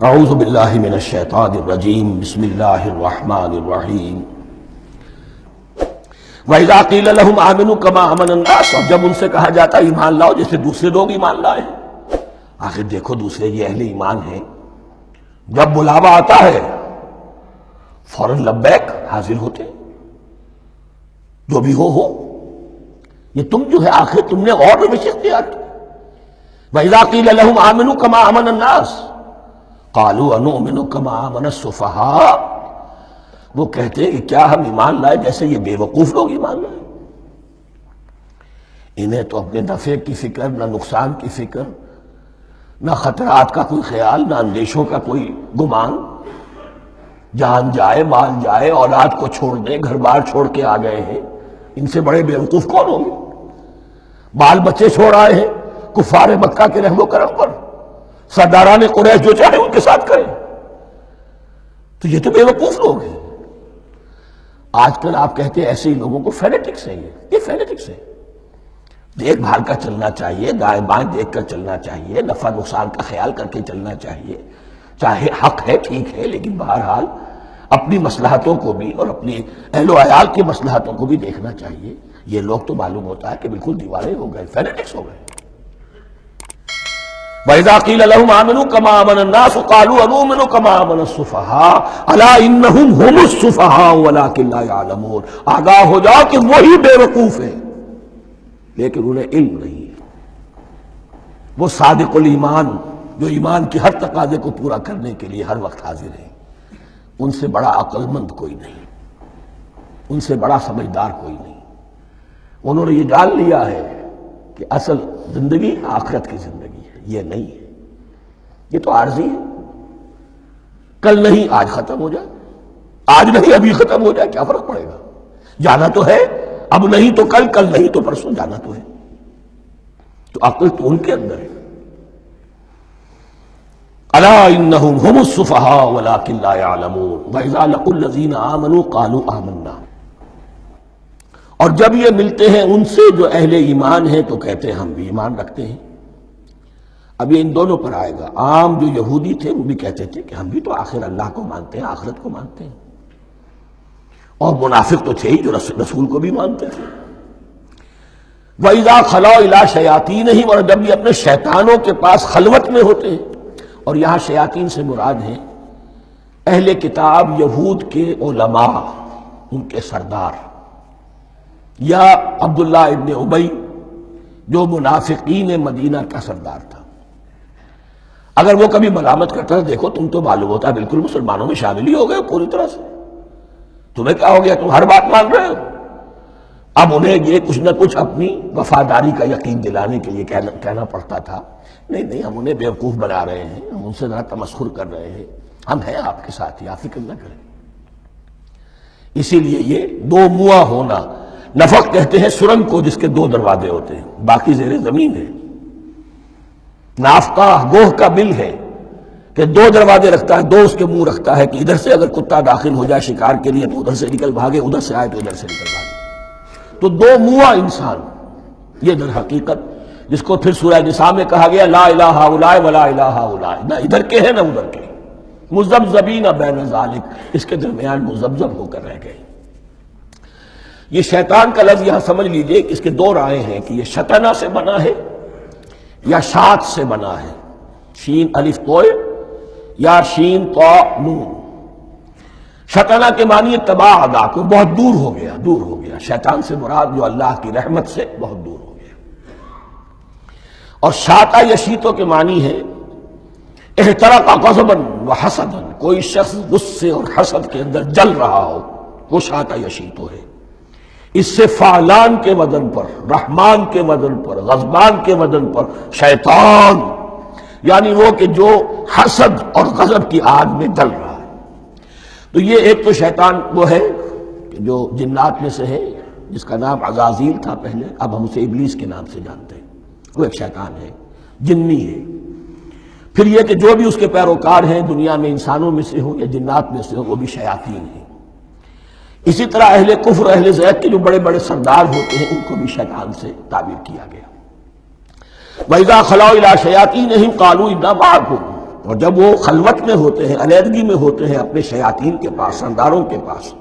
اعوذ باللہ من الشیطان الرجیم بسم اللہ الرحمن الرحیم وَإِذَا قِيلَ لَهُمْ آمِنُوا كَمَا آمَنَ النَّاسُ، اور جب ان سے کہا جاتا ہے ایمان لاؤ جیسے دوسرے لوگ ایمان لائے ہیں۔ آخر دیکھو دوسرے یہ اہل ایمان ہیں، جب بلاوا آتا ہے فوراً لبیک حاضر ہوتے، جو بھی ہو یہ تم جو ہے آخر تم نے اور روش اختیار کی۔ وَإِذَا قِيلَ لَهُمْ آمِنُوا كَمَا آمَنَ النَّاسُ قَالُوا أَنُؤْمِنُ كَمَا آمَنَ السُّفَهَاءُ، وہ کہتے ہیں کہ کیا ہم ایمان لائے جیسے یہ بے وقوف لوگ ایمان لائے۔ انہیں تو اپنے نفع کی فکر، نہ نقصان کی فکر، نہ خطرات کا کوئی خیال، نہ اندیشوں کا کوئی گمان۔ جان جائے، مال جائے، اولاد کو چھوڑ دیں، گھر بار چھوڑ کے آ گئے ہیں، ان سے بڑے بے وقوف کون ہوں گے؟ بال بچے چھوڑ آئے ہیں کفار مکہ کے رحم و کرم پر، سرداران قریش جو چاہے ان کے ساتھ کریں، تو یہ تو بے وقوف لوگ ہیں۔ آج کل آپ کہتے ہیں ایسے ہی لوگوں کو فینیٹکس ہیں، یہ فینیٹکس ہیں۔ دیکھ بھال کر چلنا چاہیے، دائیں بائیں دیکھ کر چلنا چاہیے، نفع نقصان کا خیال کر کے چلنا چاہیے، چاہے حق ہے ٹھیک ہے، لیکن بہرحال اپنی مصلحتوں کو بھی اور اپنی اہل و عیال کی مصلحتوں کو بھی دیکھنا چاہیے۔ یہ لوگ تو معلوم ہوتا ہے کہ بالکل دیوانے ہو گئے، فینیٹکس ہو گئے۔ وَإِذَا قِيلَ لَهُمْ آمِنُوا كَمَا آمَنَ النَّاسُ قَالُوا أَنُؤْمِنُ كَمَا آمَنَ السُّفَهَاءُ أَلَا إِنَّهُمْ هُمُ السُّفَهَاءُ وَلَٰكِن لَّا يَعْلَمُونَ، آگاہ ہو جاؤ کہ وہی بے وقوف ہیں لیکن انہیں علم نہیں ہے۔ وہ صادق الایمان جو ایمان کی ہر تقاضے کو پورا کرنے کے لیے ہر وقت حاضر ہیں، ان سے بڑا عقل مند کوئی نہیں، ان سے بڑا سمجھدار کوئی نہیں۔ انہوں نے یہ جان لیا ہے کہ اصل زندگی آخرت کی زندگی ہے، یہ نہیں ہے، یہ تو عارضی ہے، کل نہیں آج ختم ہو جائے، آج نہیں ابھی ختم ہو جائے، کیا فرق پڑے گا؟ جانا تو ہے، اب نہیں تو کل، کل نہیں تو پرسوں، جانا تو ہے۔ تو عقل تو ان کے اندر ہے۔ الا انہم ھم السفہاء ولکن لا یعلمون واذا لقوا الذین آمنوا قالوا آمنا، اور جب یہ ملتے ہیں ان سے جو اہل ایمان ہیں تو کہتے ہیں ہم بھی ایمان رکھتے ہیں۔ اب یہ ان دونوں پر آئے گا۔ عام جو یہودی تھے وہ بھی کہتے تھے کہ ہم بھی تو آخر اللہ کو مانتے ہیں، آخرت کو مانتے ہیں، اور منافق تو تھے ہی جو رسول کو بھی مانتے تھے۔ وَإِذَا خَلَوْا إِلَىٰ شَيَاطِینِهِمْ، اور جب یہ اپنے شیطانوں کے پاس خلوت میں ہوتے ہیں، اور یہاں شیاطین سے مراد ہیں اہل کتاب یہود کے علماء، ان کے سردار، یا عبداللہ ابن ابی جو منافقین مدینہ کا سردار تھا۔ اگر وہ کبھی ملامت کرتا ہے دیکھو تم تو معلوم ہوتا ہے بالکل مسلمانوں میں شامل ہی ہو گئے پوری طرح سے، تمہیں کیا ہو گیا، تم ہر بات مان رہے ہو۔ اب انہیں یہ کچھ نہ کچھ اپنی وفاداری کا یقین دلانے کے لیے کہنا پڑتا تھا، نہیں ہم انہیں بیوقوف بنا رہے ہیں، ہم ان سے ذرا تمسخر کر رہے ہیں، ہم ہیں آپ کے ساتھ ہی، آپ فکر نہ کریں۔ اسی لیے یہ دو منہ ہونا، نفق کہتے ہیں سرنگ کو جس کے دو دروازے ہوتے ہیں، باقی زیر زمین ہے۔ نافقہ گوہ کا بل ہے کہ دو دروازے رکھتا ہے، دو اس کے منہ رکھتا ہے کہ ادھر سے اگر کتا داخل ہو جائے شکار کے لیے تو ادھر سے نکل بھاگے، ادھر سے آئے تو ادھر سے نکل بھاگے۔ تو دو منہ انسان، یہ در حقیقت جس کو پھر سورہ نساء میں کہا گیا لا الہ ہؤلاء ولا الہ ہؤلاء، نہ ادھر کے ہیں نہ ادھر کے، مذبذبین بین ذالک، اس کے درمیان مذبذب ہو کر رہ گئے۔ یہ شیطان کا لفظ یہاں سمجھ لیجئے کہ اس کے دو رائے ہیں کہ یہ شطنہ سے بنا ہے یا شات سے بنا ہے، شین الف توئے یا شین طا نون۔ شطنہ کے معنی تباعدا، کو بہت دور ہو گیا، دور ہو گیا۔ شیطان سے مراد جو اللہ کی رحمت سے بہت دور ہو گیا۔ اور شاتا یشیتو کے معنی ہے احترق غضبا وحسدا، کوئی شخص غصے اور حسد کے اندر جل رہا ہو، وہ شاتا یشیتو ہے۔ اس سے فعلان کے وزن پر، رحمان کے وزن پر، غضبان کے وزن پر شیطان، یعنی وہ کہ جو حسد اور غضب کی آگ میں جل رہا ہے۔ تو یہ ایک تو شیطان وہ ہے کہ جو جنات میں سے ہے، جس کا نام عزازیل تھا پہلے، اب ہم اسے ابلیس کے نام سے جانتے ہیں، وہ ایک شیطان ہے، جنی ہے۔ پھر یہ کہ جو بھی اس کے پیروکار ہیں دنیا میں انسانوں میں سے ہوں یا جنات میں سے ہوں، وہ بھی شیاطین ہیں۔ اسی طرح اہل کفر، اہل زیغ کے جو بڑے بڑے سردار ہوتے ہیں، ان کو بھی شیطان سے تعبیر کیا گیا۔ وَإِذَا خَلَوْا إِلَىٰ شَيَاطِینِهِمْ قَالُوا إِنَّا مَعَكُمْ، اور جب وہ خلوت میں ہوتے ہیں، علیحدگی میں ہوتے ہیں اپنے شیاطین کے پاس، سرداروں کے پاس،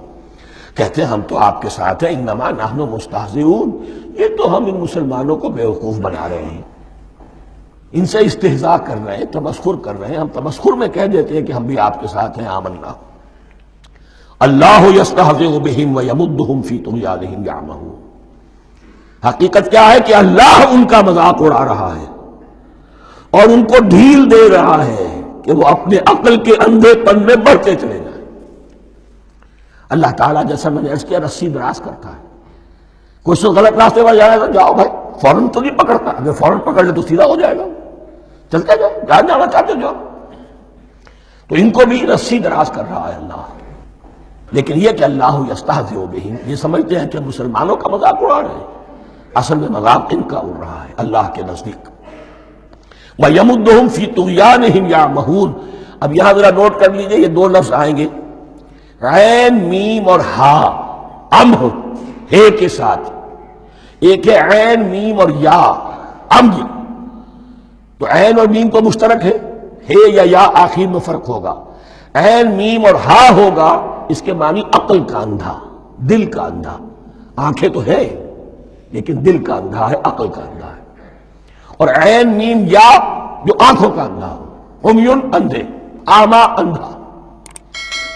کہتے ہیں ہم تو آپ کے ساتھ ہیں، انما نحن مستہزئون، یہ تو ہم ان مسلمانوں کو بیوقوف بنا رہے ہیں، ان سے استہزاء کر رہے ہیں، تمسخر کر رہے ہیں۔ ہم تمسخر میں کہہ دیتے ہیں کہ ہم بھی آپ کے ساتھ ہیں، آمنا۔ اللہ یستہزئ بہم ویمدہم فی طغیانہم یعمہون، حقیقت کیا ہے کہ اللہ ان کا مذاق اڑا رہا ہے اور ان کو ڈھیل دے رہا ہے کہ وہ اپنے عقل کے اندھے پن میں بڑھتے چلے جائیں۔ اللہ تعالیٰ جیسا میں نے عرض کیا رسی دراز کرتا ہے، کوئی سے غلط راستے پر جائے گا جاؤ بھائی، فوراً تو نہیں پکڑتا، اگر فوراً پکڑ لے تو سیدھا ہو جائے گا، چلتے جاؤ جہاں جانا چاہتے جاؤ۔ تو ان کو بھی رسی دراز کر رہا ہے اللہ، لیکن یہ کہ اللہ یستہزئ بہم، یہ سمجھتے ہیں کہ مسلمانوں کا مذاق اڑا رہے ہیں، اصل میں مذاق ان کا اڑ رہا ہے اللہ کے نزدیک۔ وَيَمُدُّهُمْ فِي طُغْيَانِهِمْ يَعْمَهُونَ، اب یہاں ذرا نوٹ کر لیجئے، یہ دو لفظ آئیں گے، عین میم اور ہا، امہ ہے کے ساتھ، ایک ہے عین میم اور یا، امج، تو عین اور میم تو مشترک ہے یا آخر میں فرق ہوگا، عین میم اور ہا ہوگا، اس کے معنی عقل کا اندھا، دل کا اندھا، آنکھیں تو ہے لیکن دل کا اندھا ہے، عقل کا اندھا ہے، اور عین میم یا جو آنکھوں کا اندھا، عمیٌ اندھے، اعمیٰ اندھا۔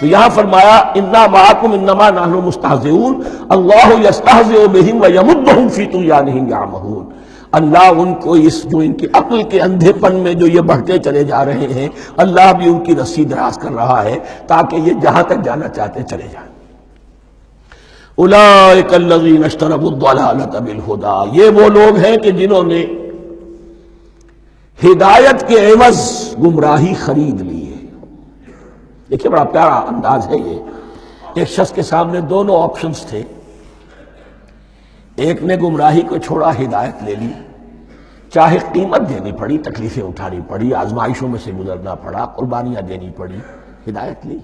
تو یہاں فرمایا انا معکم انما نحن مستہزئون، اللہ یستہزئ بہم ویمدہم فی طغیانہم یعمہون، اللہ ان کو اس جو ان کی عقل کے اندھے پن میں جو یہ بڑھتے چلے جا رہے ہیں، اللہ بھی ان کی رسی دراز کر رہا ہے تاکہ یہ جہاں تک جانا چاہتے چلے جائیں۔ اولئک الذین اشتروا الضلالۃ بالہدی، یہ وہ لوگ ہیں کہ جنہوں نے ہدایت کے عوض گمراہی خرید لی ہے۔ دیکھیے بڑا پیارا انداز ہے یہ، ایک شخص کے سامنے دونوں آپشنز تھے، ایک نے گمراہی کو چھوڑا، ہدایت لے لی، چاہے قیمت دینی پڑی، تکلیفیں اٹھانی پڑی، آزمائشوں میں سے گزرنا پڑا، قربانیاں دینی پڑی، ہدایت لی،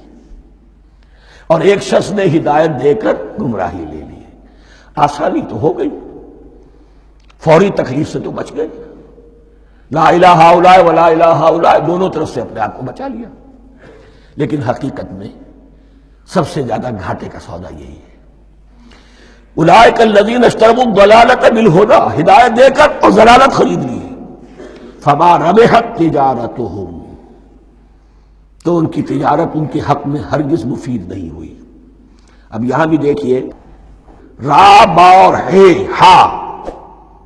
اور ایک شخص نے ہدایت دے کر گمراہی لے لی۔ آسانی تو ہو گئی، فوری تکلیف سے تو بچ گئے، لا الہ الا ولا الہ الا، دونوں طرف سے اپنے آپ کو بچا لیا، لیکن حقیقت میں سب سے زیادہ گھاٹے کا سودا یہی ہے۔ اولئک الذین اشتروا الضلالۃ بالہدی، ہدایت دے کر اور ضلالت خرید لی، فما ربحت تجارتہم، تو ان کی تجارت ان کے حق میں ہرگز مفید نہیں ہوئی۔ اب یہاں بھی دیکھیے، را با اور ہے ہا،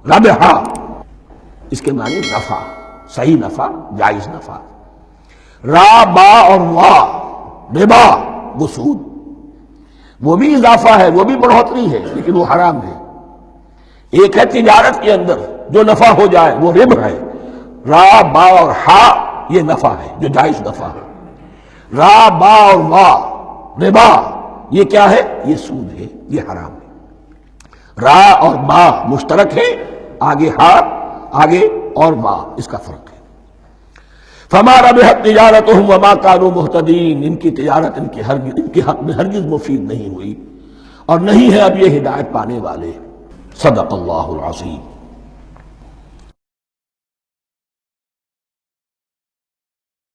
ربحا، اس کے معنی نفع، صحیح نفع، جائز نفع۔ را با اور وا، ربا، وہ سود، وہ بھی اضافہ ہے، وہ بھی بڑھوتری ہے، لیکن وہ حرام ہے۔ ایک ہے تجارت کے اندر جو نفع ہو جائے وہ ربح ہے، را با اور ہا یہ نفع ہے جو جائز نفع ہے، را با اور وا ربا یہ کیا ہے؟ یہ سود ہے، یہ حرام ہے۔ را اور با مشترک ہے، آگے ہا، آگے اور با، اس کا فرق ہے۔ فما ربحت تجارتہم وما کانوا مہتدین، ان کی تجارت ان کے حق میں ہرگز مفید نہیں ہوئی اور نہیں ہے اب یہ ہدایت پانے والے۔ صدق اللہ العظیم۔